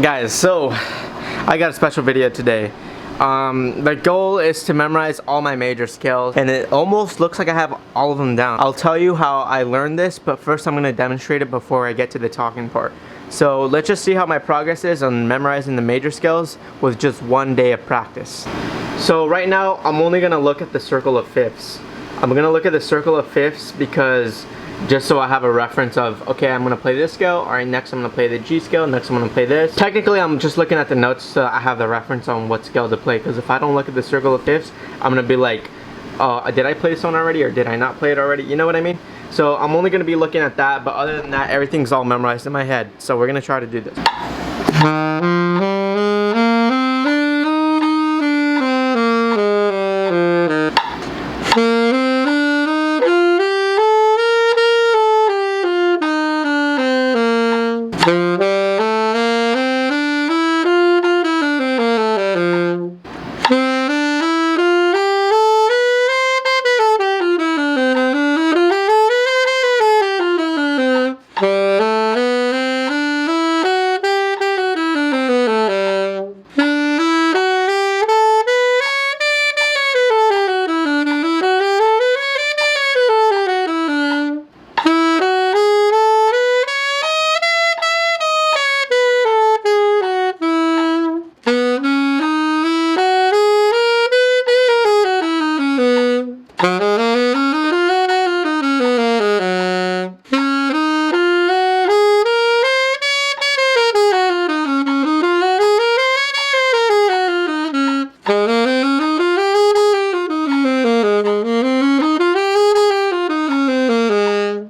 Guys, so I got a special video today. The goal is to memorize all my major scales, and it almost looks like I have all of them down. I'll tell you how I learned this, but first I'm going to demonstrate it before I get to the talking part. So let's just see how my progress is on memorizing the major scales with just one day of practice. So right now I'm only going to look at the circle of fifths. I'm going to look at the circle of fifths because just so I have a reference of, okay, I'm going to play this scale, alright, next I'm going to play the G scale, next I'm going to play this. Technically, I'm just looking at the notes so I have the reference on what scale to play, because if I don't look at the circle of fifths, I'm going to be like, did I play this one already or did I not play it already? You know what I mean? So I'm only going to be looking at that, but other than that, everything's all memorized in my head. So we're going to try to do this.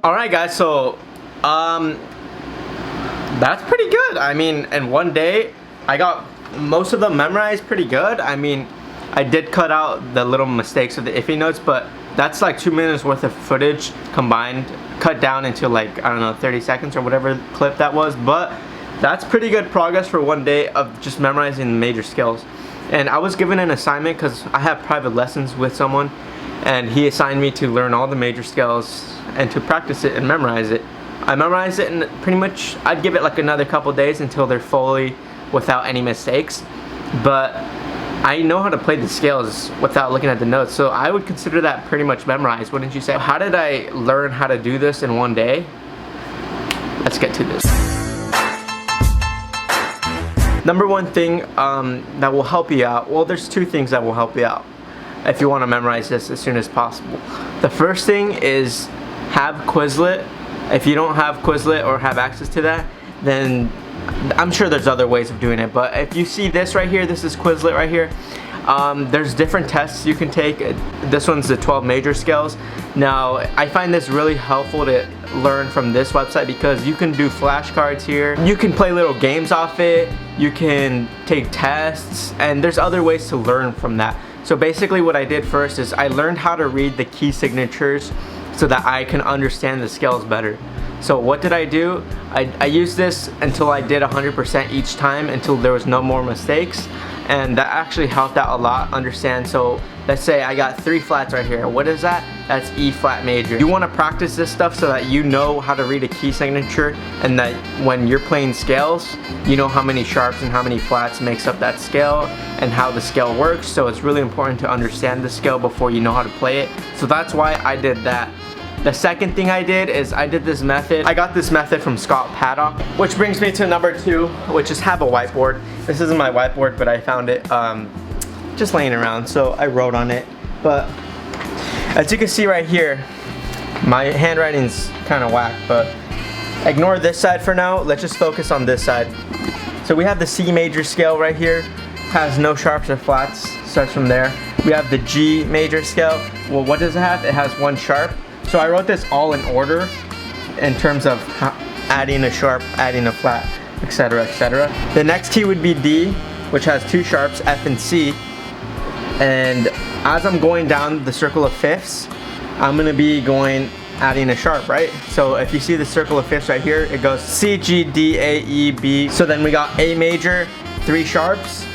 Alright guys, so that's pretty good. I mean, in one day I got most of them memorized pretty good. I mean, I did cut out the little mistakes of the iffy notes, but that's like 2 minutes worth of footage combined, cut down into like, I don't know, 30 seconds or whatever clip that was. But that's pretty good progress for one day of just memorizing the major scales. And I was given an assignment because I have private lessons with someone, and he assigned me to learn all the major scales and to practice it and memorize it. I memorized it, and pretty much I'd give it like another couple days until they're fully without any mistakes. But I know how to play the scales without looking at the notes, so I would consider that pretty much memorized, wouldn't you say? How did I learn how to do this in one day? Let's get to this. Number one thing that will help you out, well, there's two things that will help you out if you want to memorize this as soon as possible. The first thing is have Quizlet. If you don't have Quizlet or have access to that, then I'm sure there's other ways of doing it, but if you see this right here, this is Quizlet right here. There's different tests you can take. This one's the 12 major scales. Now, I find this really helpful to learn from this website because you can do flashcards here. You can play little games off it. You can take tests, and there's other ways to learn from that. So basically what I did first is I learned how to read the key signatures so that I can understand the scales better. So what did I do? I used this until I did 100% each time, until there was no more mistakes, and that actually helped out a lot understand. So let's say I got 3 flats right here. What is that? That's E flat major. You want to practice this stuff so that you know how to read a key signature, and that when you're playing scales, you know how many sharps and how many flats makes up that scale and how the scale works. So it's really important to understand the scale before you know how to play it. So that's why I did that. The second thing I did is I did this method. I got this method from Scott Paddock, which brings me to number 2, which is have a whiteboard. This isn't my whiteboard, but I found it just laying around, so I wrote on it. But as you can see right here, my handwriting's kind of whack, but ignore this side for now. Let's just focus on this side. So we have the C major scale right here, has no sharps or flats, starts from there. We have the G major scale. Well, what does it have? It has 1 sharp. So I wrote this all in order in terms of adding a sharp, adding a flat, etc., etc. The next key would be D, which has 2 sharps, F and C. And as I'm going down the circle of fifths, I'm going to be adding a sharp, right? So if you see the circle of fifths right here, it goes C, G, D, A, E, B. So then we got A major, 3 sharps.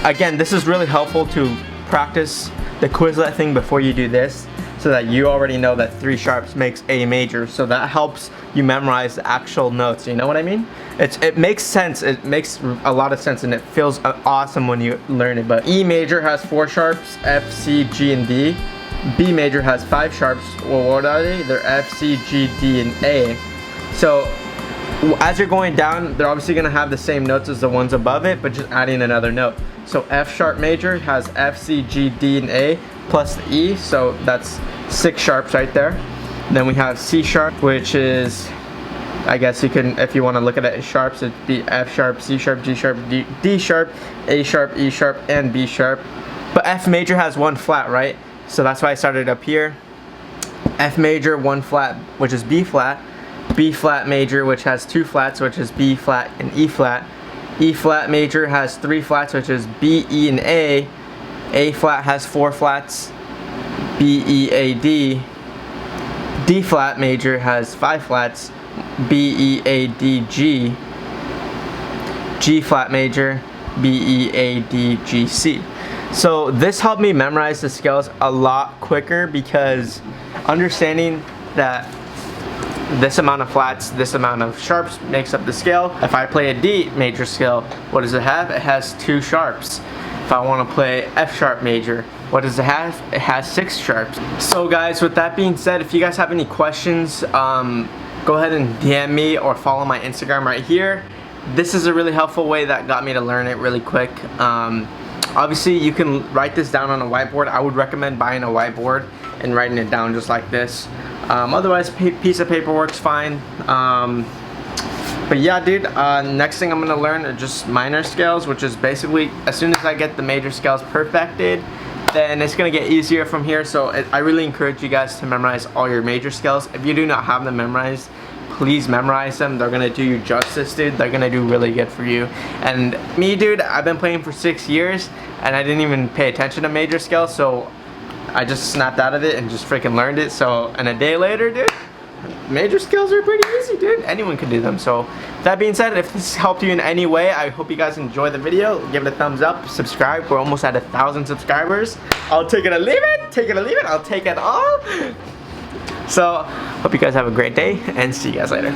Again, this is really helpful to practice the Quizlet thing before you do this. so that you already know that 3 sharps makes A major. So that helps you memorize the actual notes. You know what I mean? It makes sense. It makes a lot of sense, and it feels awesome when you learn it. But E major has 4 sharps, F, C, G, and D. B major has 5 sharps. Well, what are they? They're F, C, G, D, and A. So as you're going down, they're obviously going to have the same notes as the ones above it, but just adding another note. So F sharp major has F, C, G, D, and A plus the E, so that's 6 sharps right there. Then we have C sharp, which is, I guess you can, if you want to look at it as sharps, it'd be F sharp, C sharp, G sharp, D sharp, A sharp, E sharp, and B sharp. But F major has 1 flat, right? So that's why I started up here. F major, 1 flat, which is B flat. B flat major, which has 2 flats, which is B flat and E flat. E flat major has 3 flats, which is B, E, and A. A flat has 4 flats, B, E, A, D. D flat major has 5 flats, B, E, A, D, G. G flat major, B, E, A, D, G, C. So this helped me memorize the scales a lot quicker, because understanding that this amount of flats, this amount of sharps makes up the scale. If I play a D major scale, what does it have? It has 2 sharps. If I want to play F sharp major, what does it have? It has 6 sharps. So guys, with that being said, if you guys have any questions, go ahead and DM me or follow my Instagram right here. This is a really helpful way that got me to learn it really quick. Obviously you can write this down on a whiteboard. I would recommend buying a whiteboard and writing it down just like this. Otherwise, piece of paper works fine. But yeah, dude, next thing I'm gonna learn are just minor scales, which is basically as soon as I get the major scales perfected, then it's gonna get easier from here. So I really encourage you guys to memorize all your major scales. If you do not have them memorized, please memorize them. They're gonna do you justice, dude. They're gonna do really good for you. And me, dude, I've been playing for 6 years and I didn't even pay attention to major scales, so I just snapped out of it and just freaking learned it. So, and a day later, dude, major scales are pretty easy, dude. Anyone can do them. So, that being said, if this helped you in any way, I hope you guys enjoyed the video. Give it a thumbs up, subscribe. We're almost at 1,000 subscribers. I'll take it or leave it. Take it or leave it. I'll take it all. So, hope you guys have a great day and see you guys later.